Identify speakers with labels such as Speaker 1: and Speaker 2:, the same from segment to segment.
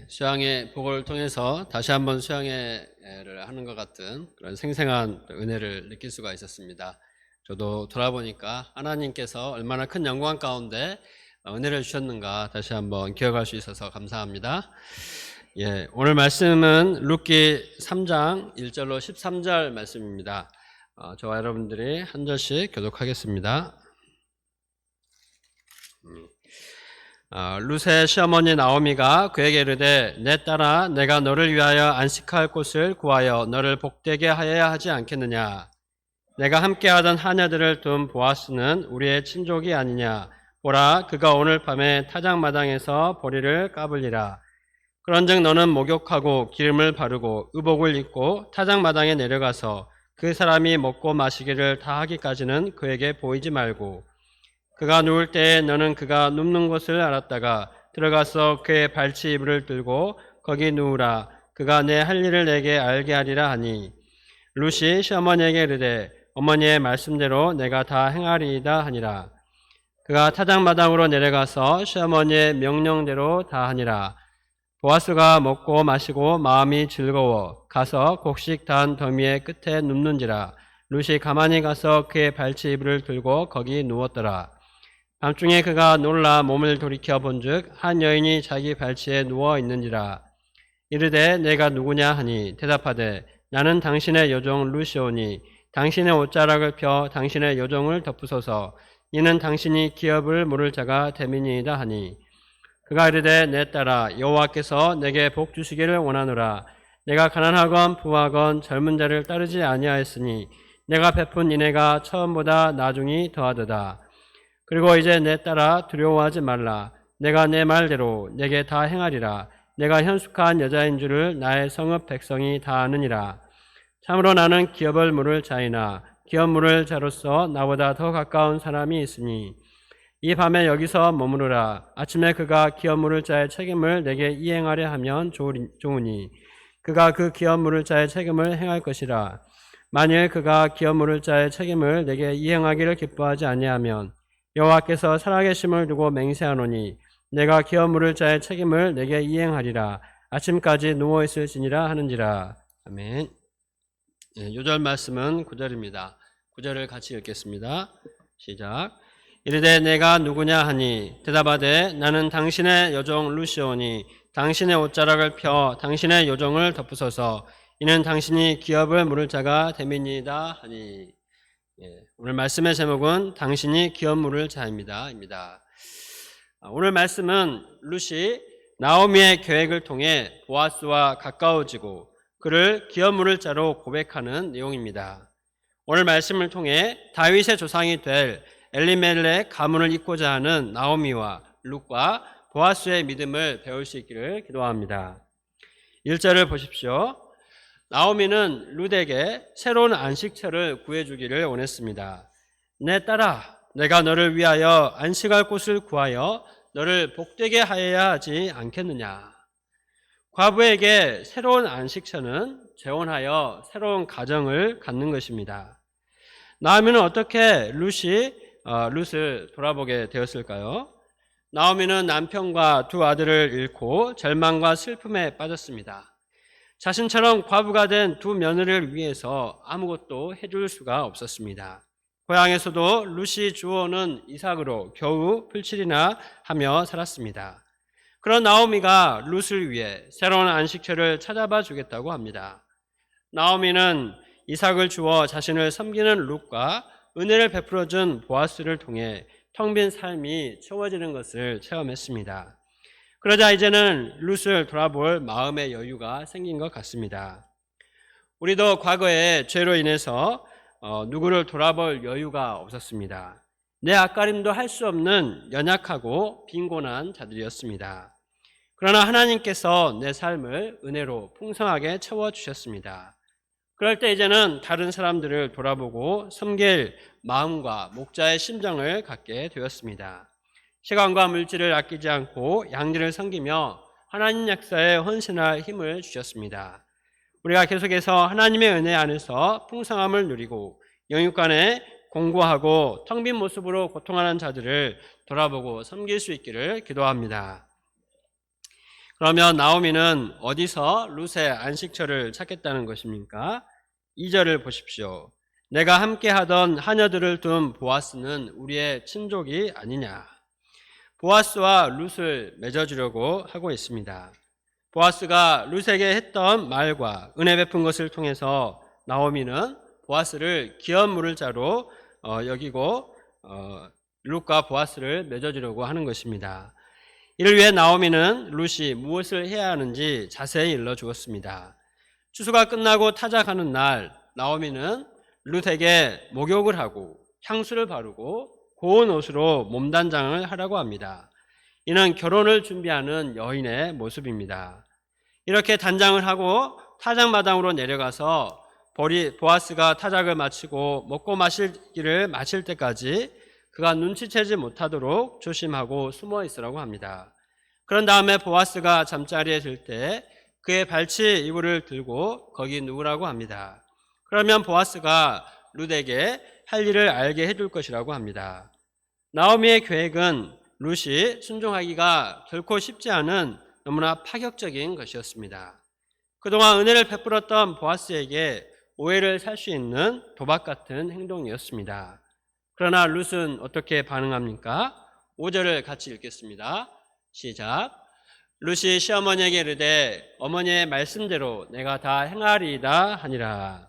Speaker 1: 수양의 복을 통해서 다시 한번 수양회를 하는 것 같은 그런 생생한 은혜를 느낄 수가 있었습니다. 저도 돌아보니까 하나님께서 얼마나 큰 영광 가운데 은혜를 주셨는가 다시 한번 기억할 수 있어서 감사합니다. 오늘 말씀은 룻기 3장 1절로 13절 말씀입니다. 저와 여러분들이 한 절씩 교독하겠습니다. 룻의 시어머니 나오미가 그에게 이르되 내 딸아 내가 너를 위하여 안식할 곳을 구하여 너를 복되게 하여야 하지 않겠느냐. 내가 함께하던 하녀들을 둔 보아스는 우리의 친족이 아니냐. 보라 그가 오늘 밤에 타작마당에서 보리를 까불리라. 그런즉 너는 목욕하고 기름을 바르고 의복을 입고 타작마당에 내려가서 그 사람이 먹고 마시기를 다 하기까지는 그에게 보이지 말고 그가 누울 때에 너는 그가 눕는 곳을 알았다가 들어가서 그의 발치 이불을 들고 거기 누우라. 그가 내 할 일을 내게 알게 하리라 하니 룻이 시어머니에게 이르되 어머니의 말씀대로 내가 다 행하리이다 하니라. 그가 타작마당으로 내려가서 시어머니의 명령대로 다 하니라. 보아스가 먹고 마시고 마음이 즐거워 가서 곡식 단 더미의 끝에 눕는지라. 룻이 가만히 가서 그의 발치 이불을 들고 거기 누웠더라. 밤중에 그가 놀라 몸을 돌이켜 본즉 한 여인이 자기 발치에 누워 있는지라. 이르되 내가 누구냐 하니 대답하되 나는 당신의 여종 룻이오니 당신의 옷자락을 펴 당신의 여종을 덮으소서. 이는 당신이 기업을 물을 자가 됨이니이다 하니 그가 이르되 내 딸아 여호와께서 내게 복 주시기를 원하노라. 내가 가난하건 부하건 젊은 자를 따르지 아니하였으니 내가 베푼 인애가 처음보다 나중이 더하도다. 그리고 이제 내 딸아 두려워하지 말라. 내가 내 말대로 내게 다 행하리라. 내가 현숙한 여자인 줄을 나의 성읍 백성이 다 아느니라. 참으로 나는 기업을 물을 자이나 기업 물을 자로서 나보다 더 가까운 사람이 있으니 이 밤에 여기서 머무르라. 아침에 그가 기업 물을 자의 책임을 내게 이행하려 하면 좋으니 그가 그 기업 물을 자의 책임을 행할 것이라. 만일 그가 기업 물을 자의 책임을 내게 이행하기를 기뻐하지 아니하면 여호와께서 살아계심을 두고 맹세하노니 내가 기업 물을 자의 책임을 내게 이행하리라. 아침까지 누워있을지니라 하는지라. 아멘. 요절 말씀은 9절입니다. 9절을 같이 읽겠습니다. 시작. 이르되 내가 누구냐 하니 대답하되 나는 당신의 여종 룻이오니 당신의 옷자락을 펴 당신의 여종을 덮으소서. 이는 당신이 기업을 물을 자가 됨이니이다 하니. 오늘 말씀의 제목은 당신이 기업 물을 자입니다. 오늘 말씀은 룻이 나오미의 계획을 통해 보아스와 가까워지고 그를 기업 물을 자로 고백하는 내용입니다. 오늘 말씀을 통해 다윗의 조상이 될 엘리멜렉 가문을 잇고자 하는 나오미와 룻과 보아스의 믿음을 배울 수 있기를 기도합니다. 1절을 보십시오. 나오미는 룻에게 새로운 안식처를 구해주기를 원했습니다. 내 딸아, 내가 너를 위하여 안식할 곳을 구하여 너를 복되게 하여야 하지 않겠느냐. 과부에게 새로운 안식처는 재혼하여 새로운 가정을 갖는 것입니다. 나오미는 어떻게 룻을 돌아보게 되었을까요? 나오미는 남편과 두 아들을 잃고 절망과 슬픔에 빠졌습니다. 자신처럼 과부가 된 두 며느리를 위해서 아무것도 해줄 수가 없었습니다. 고향에서도 룻이 주워오는 이삭으로 겨우 풀칠이나 하며 살았습니다. 그런 나오미가 룻을 위해 새로운 안식처를 찾아봐 주겠다고 합니다. 나오미는 이삭을 주어 자신을 섬기는 룻과 은혜를 베풀어준 보아스를 통해 텅 빈 삶이 채워지는 것을 체험했습니다. 그러자 이제는 룻을 돌아볼 마음의 여유가 생긴 것 같습니다. 우리도 과거에 죄로 인해서 누구를 돌아볼 여유가 없었습니다. 내 앞가림도 할 수 없는 연약하고 빈곤한 자들이었습니다. 그러나 하나님께서 내 삶을 은혜로 풍성하게 채워주셨습니다. 그럴 때 이제는 다른 사람들을 돌아보고 섬길 마음과 목자의 심정을 갖게 되었습니다. 시간과 물질을 아끼지 않고 양들을 섬기며 하나님 역사에 헌신할 힘을 주셨습니다. 우리가 계속해서 하나님의 은혜 안에서 풍성함을 누리고 영육간에 공고하고 텅 빈 모습으로 고통하는 자들을 돌아보고 섬길 수 있기를 기도합니다. 그러면 나오미는 어디서 룻의 안식처를 찾겠다는 것입니까? 2절을 보십시오. 내가 함께 하던 하녀들을 둔 보아스는 우리의 친족이 아니냐. 보아스와 룻을 맺어주려고 하고 있습니다. 보아스가 룻에게 했던 말과 은혜 베푼 것을 통해서 나오미는 보아스를 기업 물을 자로 여기고 룻과 보아스를 맺어주려고 하는 것입니다. 이를 위해 나오미는 룻이 무엇을 해야 하는지 자세히 일러주었습니다. 추수가 끝나고 타작하는 날 나오미는 룻에게 목욕을 하고 향수를 바르고 고운 옷으로 몸단장을 하라고 합니다. 이는 결혼을 준비하는 여인의 모습입니다. 이렇게 단장을 하고 타작마당으로 내려가서 보아스가 타작을 마치고 먹고 마시기를 마칠 때까지 그가 눈치채지 못하도록 조심하고 숨어 있으라고 합니다. 그런 다음에 보아스가 잠자리에 들 때 그의 발치 이불을 들고 거기 누우라고 합니다. 그러면 보아스가 룻에게 할 일을 알게 해줄 것이라고 합니다. 나오미의 계획은 룻이 순종하기가 결코 쉽지 않은 너무나 파격적인 것이었습니다. 그동안 은혜를 베풀었던 보아스에게 오해를 살 수 있는 도박 같은 행동이었습니다. 그러나 룻은 어떻게 반응합니까? 5절을 같이 읽겠습니다. 시작. 룻이 시어머니에게 이르되 어머니의 말씀대로 내가 다 행하리이다 하니라.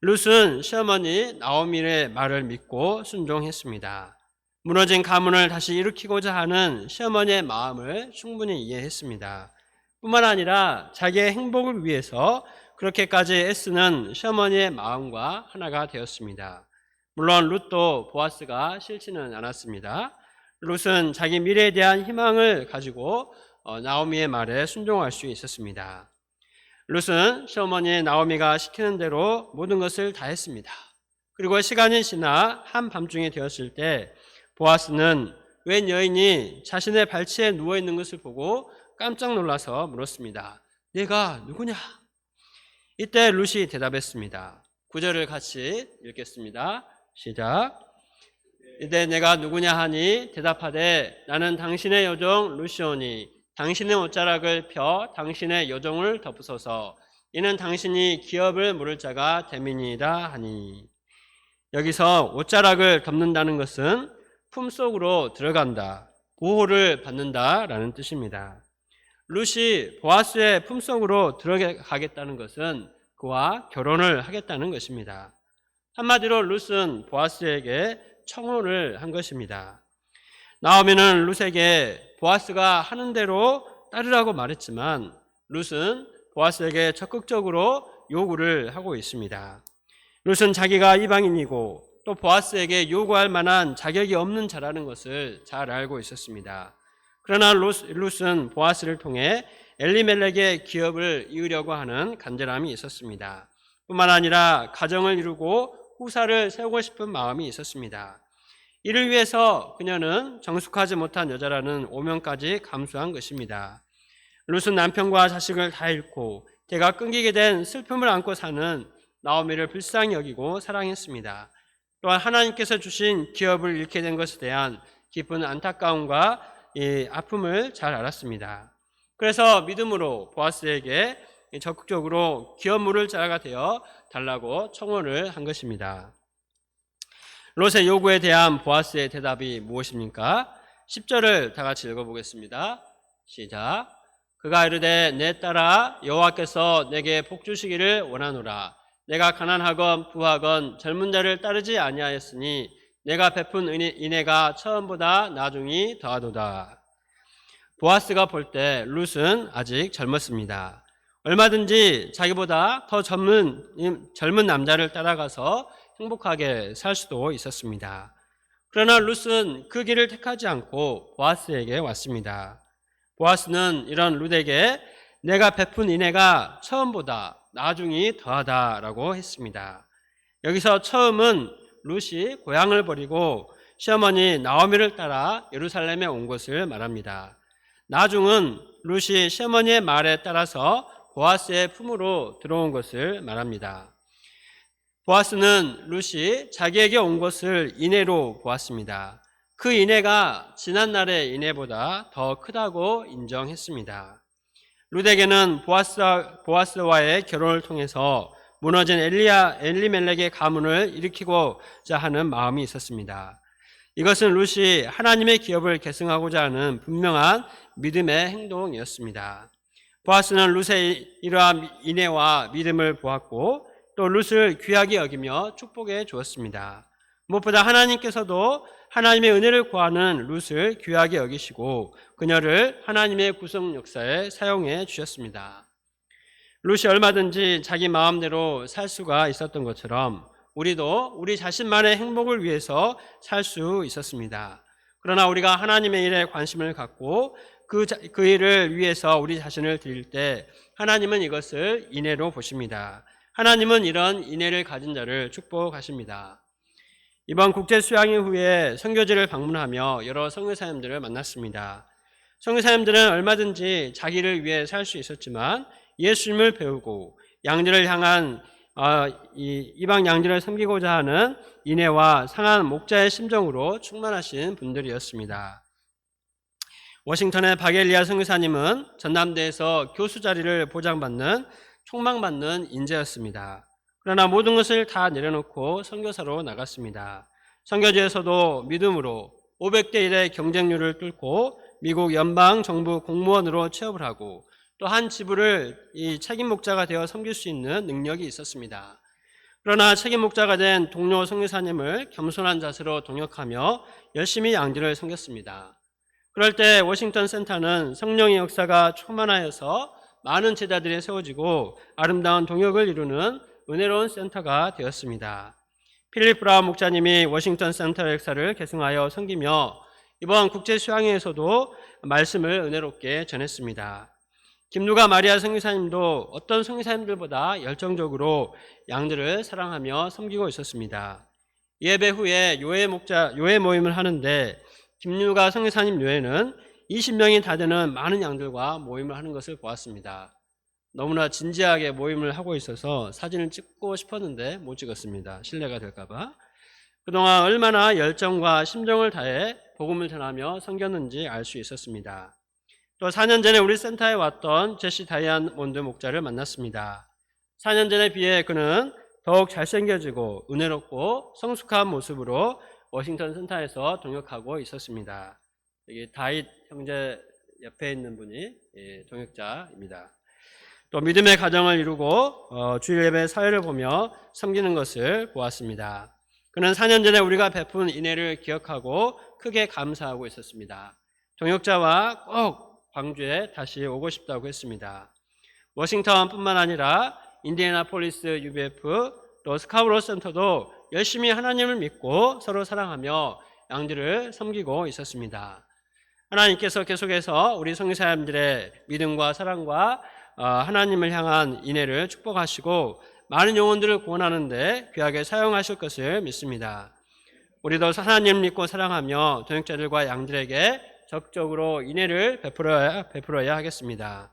Speaker 1: 룻은 시어머니 나오미의 말을 믿고 순종했습니다. 무너진 가문을 다시 일으키고자 하는 시어머니의 마음을 충분히 이해했습니다. 뿐만 아니라 자기의 행복을 위해서 그렇게까지 애쓰는 시어머니의 마음과 하나가 되었습니다. 물론 룻도 보아스가 싫지는 않았습니다. 룻은 자기 미래에 대한 희망을 가지고 나오미의 말에 순종할 수 있었습니다. 룻은 시어머니 나오미가 시키는 대로 모든 것을 다 했습니다. 그리고 시간이 지나 한밤중이 되었을 때 보아스는 웬 여인이 자신의 발치에 누워있는 것을 보고 깜짝 놀라서 물었습니다. 네가 누구냐? 이때 룻이 대답했습니다. 9절을 같이 읽겠습니다. 시작. 이때 내가 누구냐 하니 대답하되 나는 당신의 여종 룻이오니 당신의 옷자락을 펴 당신의 여종을 덮으소서. 이는 당신이 기업을 물을 자가 됨이니이다 하니. 여기서 옷자락을 덮는다는 것은 품속으로 들어간다, 보호를 받는다라는 뜻입니다. 룻이 보아스의 품속으로 들어가겠다는 것은 그와 결혼을 하겠다는 것입니다. 한마디로 룻은 보아스에게 청혼을 한 것입니다. 나오미는 룻에게 보아스가 하는 대로 따르라고 말했지만 룻은 보아스에게 적극적으로 요구를 하고 있습니다. 룻은 자기가 이방인이고 또 보아스에게 요구할 만한 자격이 없는 자라는 것을 잘 알고 있었습니다. 그러나 룻은 보아스를 통해 엘리멜렉의 기업을 이으려고 하는 간절함이 있었습니다. 뿐만 아니라 가정을 이루고 후사를 세우고 싶은 마음이 있었습니다. 이를 위해서 그녀는 정숙하지 못한 여자라는 오명까지 감수한 것입니다. 룻은 남편과 자식을 다 잃고 대가 끊기게 된 슬픔을 안고 사는 나오미를 불쌍히 여기고 사랑했습니다. 또한 하나님께서 주신 기업을 잃게 된 것에 대한 깊은 안타까움과 이 아픔을 잘 알았습니다. 그래서 믿음으로 보아스에게 적극적으로 기업 물을 자가 되어 달라고 청혼을 한 것입니다. 롯의 요구에 대한 보아스의 대답이 무엇입니까? 10절을 다 같이 읽어보겠습니다. 시작. 그가 이르되 내 딸아 여호와께서 내게 복 주시기를 원하노라. 내가 가난하건 부하건 젊은 자를 따르지 아니하였으니 내가 베푼 인애가 처음보다 나중이 더하도다. 보아스가 볼 때 룻은 아직 젊었습니다. 얼마든지 자기보다 더 젊은 남자를 따라가서 행복하게 살 수도 있었습니다. 그러나 룻은 그 길을 택하지 않고 보아스에게 왔습니다. 보아스는 이런 룻에게 내가 베푼 인애가 처음보다 나중이 더하다라고 했습니다. 여기서 처음은 룻이 고향을 버리고 시어머니 나오미를 따라 예루살렘에 온 것을 말합니다. 나중은 룻이 시어머니의 말에 따라서 보아스의 품으로 들어온 것을 말합니다. 보아스는 룻이 자기에게 온 것을 인애로 보았습니다. 그 인애가 지난날의 인애보다 더 크다고 인정했습니다. 룻에게는 보아스와의 결혼을 통해서 무너진 엘리멜렉의 가문을 일으키고자 하는 마음이 있었습니다. 이것은 룻이 하나님의 기업을 계승하고자 하는 분명한 믿음의 행동이었습니다. 보아스는 룻의 이러한 인애와 믿음을 보았고 또 룻을 귀하게 여기며 축복해 주었습니다. 무엇보다 하나님께서도 하나님의 은혜를 구하는 룻을 귀하게 여기시고 그녀를 하나님의 구속 역사에 사용해 주셨습니다. 룻이 얼마든지 자기 마음대로 살 수가 있었던 것처럼 우리도 우리 자신만의 행복을 위해서 살 수 있었습니다. 그러나 우리가 하나님의 일에 관심을 갖고 그 일을 위해서 우리 자신을 드릴 때 하나님은 이것을 인애로 보십니다. 하나님은 이런 인애를 가진 자를 축복하십니다. 이번 국제 수양회 후에 선교지를 방문하며 여러 선교사님들을 만났습니다. 선교사님들은 얼마든지 자기를 위해 살 수 있었지만 예수님을 배우고 양들을 향한 이방 양들을 섬기고자 하는 인애와 상한 목자의 심정으로 충만하신 분들이었습니다. 워싱턴의 박엘리아 선교사님은 전남대에서 교수 자리를 보장받는 촉망받는 인재였습니다. 그러나 모든 것을 다 내려놓고 선교사로 나갔습니다. 선교지에서도 믿음으로 500대 1의 경쟁률을 뚫고 미국 연방정부 공무원으로 취업을 하고 또 한 지부를 이 책임 목자가 되어 섬길 수 있는 능력이 있었습니다. 그러나 책임 목자가 된 동료 선교사님을 겸손한 자세로 동역하며 열심히 양들을 섬겼습니다. 그럴 때 워싱턴 센터는 성령의 역사가 충만하여서 많은 제자들이 세워지고 아름다운 동역을 이루는 은혜로운 센터가 되었습니다. 필립 브라운 목사님이 워싱턴 센터 역사를 계승하여 섬기며 이번 국제 수양회에서도 말씀을 은혜롭게 전했습니다. 김누가 마리아 선교사님도 어떤 선교사님들보다 열정적으로 양들을 사랑하며 섬기고 있었습니다. 예배 후에 요해 모임을 하는데 김누가 선교사님 묘회는 20명이 다 되는 많은 양들과 모임을 하는 것을 보았습니다. 너무나 진지하게 모임을 하고 있어서 사진을 찍고 싶었는데 못 찍었습니다. 실례가 될까봐. 그동안 얼마나 열정과 심정을 다해 복음을 전하며 섬겼는지 알 수 있었습니다. 또 4년 전에 우리 센터에 왔던 제시 다이아몬드 목자를 만났습니다. 4년 전에 비해 그는 더욱 잘생겨지고 은혜롭고 성숙한 모습으로 워싱턴 센터에서 동역하고 있었습니다. 여기 다윗 형제 옆에 있는 분이 동역자입니다. 또 믿음의 가정을 이루고 주일 예배 사회를 보며 섬기는 것을 보았습니다. 그는 4년 전에 우리가 베푼 인애를 기억하고 크게 감사하고 있었습니다. 동역자와 꼭 광주에 다시 오고 싶다고 했습니다. 워싱턴뿐만 아니라 인디애나폴리스 UBF 또 스카우로 센터도 열심히 하나님을 믿고 서로 사랑하며 양들을 섬기고 있었습니다. 하나님께서 계속해서 우리 선교사님들의 믿음과 사랑과 하나님을 향한 인애를 축복하시고 많은 영혼들을 구원하는데 귀하게 사용하실 것을 믿습니다. 우리도 하나님을 믿고 사랑하며 동역자들과 양들에게 적극적으로 인애를 베풀어야 하겠습니다.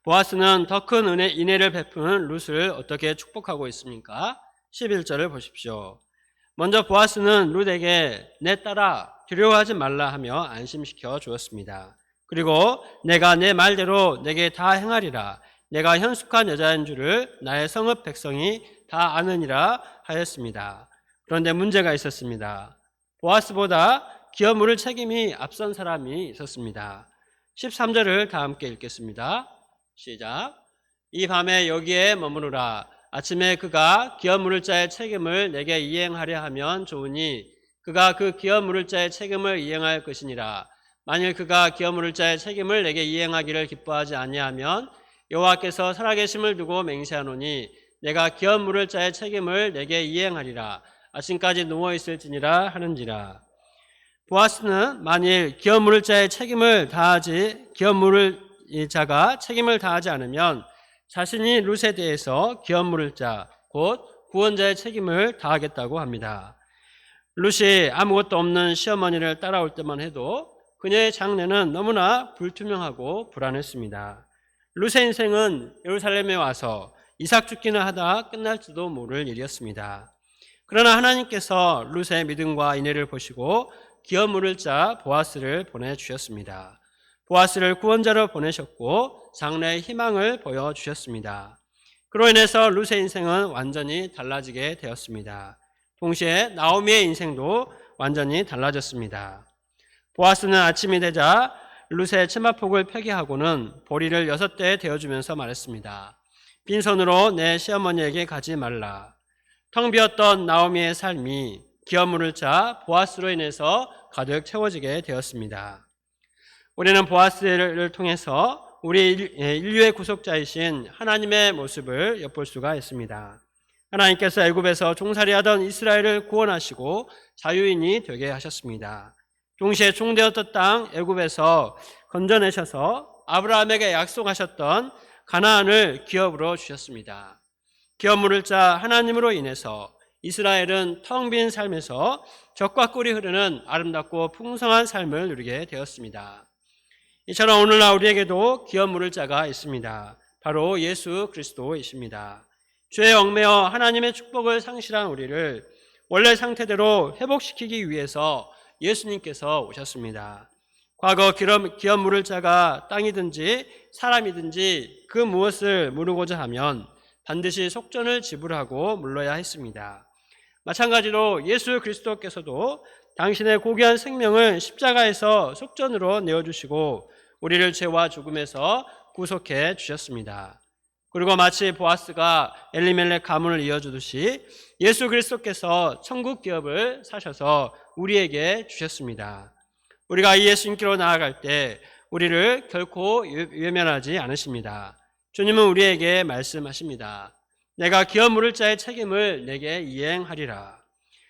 Speaker 1: 보아스는 더 큰 인애를 베푸는 룻을 어떻게 축복하고 있습니까? 11절을 보십시오. 먼저 보아스는 룻에게 내 딸아 두려워하지 말라 하며 안심시켜 주었습니다. 그리고 내가 내 말대로 내게 다 행하리라. 내가 현숙한 여자인 줄을 나의 성읍 백성이 다 아느니라 하였습니다. 그런데 문제가 있었습니다. 보아스보다 기업 물을 책임이 앞선 사람이 있었습니다. 13절을 다 함께 읽겠습니다. 시작. 이 밤에 여기에 머무르라. 아침에 그가 기업 물을 자의 책임을 내게 이행하려 하면 좋으니 그가 그 기업 물을 자의 책임을 이행할 것이니라. 만일 그가 기업 물을 자의 책임을 내게 이행하기를 기뻐하지 아니하면 여호와께서 살아계심을 두고 맹세하노니 내가 기업 물을 자의 책임을 내게 이행하리라. 아침까지 누워 있을지니라 하는지라. 보아스는 만일 기업 물을 자의 책임을 기업 물을 자가 책임을 다하지 않으면 자신이 룻에 대해서 기업 물을 자, 곧 구원자의 책임을 다하겠다고 합니다. 룻이 아무것도 없는 시어머니를 따라올 때만 해도 그녀의 장래는 너무나 불투명하고 불안했습니다. 룻의 인생은 예루살렘에 와서 이삭 죽기는 하다 끝날지도 모를 일이었습니다. 그러나 하나님께서 룻의 믿음과 인애를 보시고 기업 물을 자 보아스를 보내주셨습니다. 보아스를 구원자로 보내셨고 장래의 희망을 보여주셨습니다. 그로 인해서 룻의 인생은 완전히 달라지게 되었습니다. 동시에 나오미의 인생도 완전히 달라졌습니다. 보아스는 아침이 되자 룻의 치마폭을 폐기하고는 보리를 6대 되어주면서 말했습니다. 빈손으로 내 시어머니에게 가지 말라. 텅 비었던 나오미의 삶이 기업 물을 자 보아스로 인해서 가득 채워지게 되었습니다. 우리는 보아스를 통해서 우리 인류의 구속자이신 하나님의 모습을 엿볼 수가 있습니다. 하나님께서 애굽에서 종살이하던 이스라엘을 구원하시고 자유인이 되게 하셨습니다. 동시에 종되었던 땅 애굽에서 건져내셔서 아브라함에게 약속하셨던 가나안을 기업으로 주셨습니다. 기업 물을 자 하나님으로 인해서 이스라엘은 텅 빈 삶에서 젖과 꿀이 흐르는 아름답고 풍성한 삶을 누리게 되었습니다. 이처럼 오늘날 우리에게도 기업 물을 자가 있습니다. 바로 예수 그리스도이십니다. 죄에 얽매여 하나님의 축복을 상실한 우리를 원래 상태대로 회복시키기 위해서 예수님께서 오셨습니다. 과거 기업 물을 자가 땅이든지 사람이든지 그 무엇을 물으고자 하면 반드시 속전을 지불하고 물러야 했습니다. 마찬가지로 예수 그리스도께서도 당신의 고귀한 생명을 십자가에서 속전으로 내어주시고 우리를 죄와 죽음에서 구속해 주셨습니다. 그리고 마치 보아스가 엘리멜렉 가문을 이어주듯이 예수 그리스도께서 천국 기업을 사셔서 우리에게 주셨습니다. 우리가 이 예수님께로 나아갈 때 우리를 결코 외면하지 않으십니다. 주님은 우리에게 말씀하십니다. 내가 기업 물을 자의 책임을 내게 이행하리라.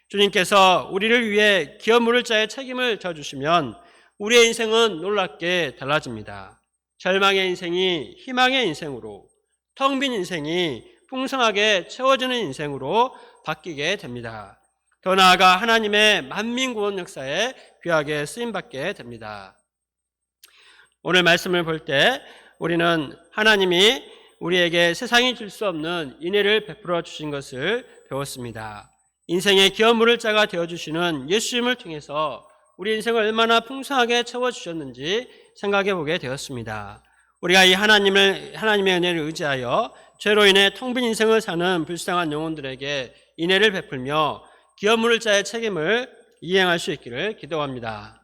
Speaker 1: 주님께서 우리를 위해 기업 물을 자의 책임을 져주시면 우리의 인생은 놀랍게 달라집니다. 절망의 인생이 희망의 인생으로, 텅 빈 인생이 풍성하게 채워지는 인생으로 바뀌게 됩니다. 더 나아가 하나님의 만민 구원 역사에 귀하게 쓰임받게 됩니다. 오늘 말씀을 볼 때 우리는 하나님이 우리에게 세상이 줄 수 없는 인애를 베풀어 주신 것을 배웠습니다. 인생의 기업 물을 자가 되어주시는 예수님을 통해서 우리 인생을 얼마나 풍성하게 채워주셨는지 생각해 보게 되었습니다. 우리가 이 하나님의 은혜를 의지하여 죄로 인해 텅 빈 인생을 사는 불쌍한 영혼들에게 인애를 베풀며 기업 물을 자의 책임을 이행할 수 있기를 기도합니다.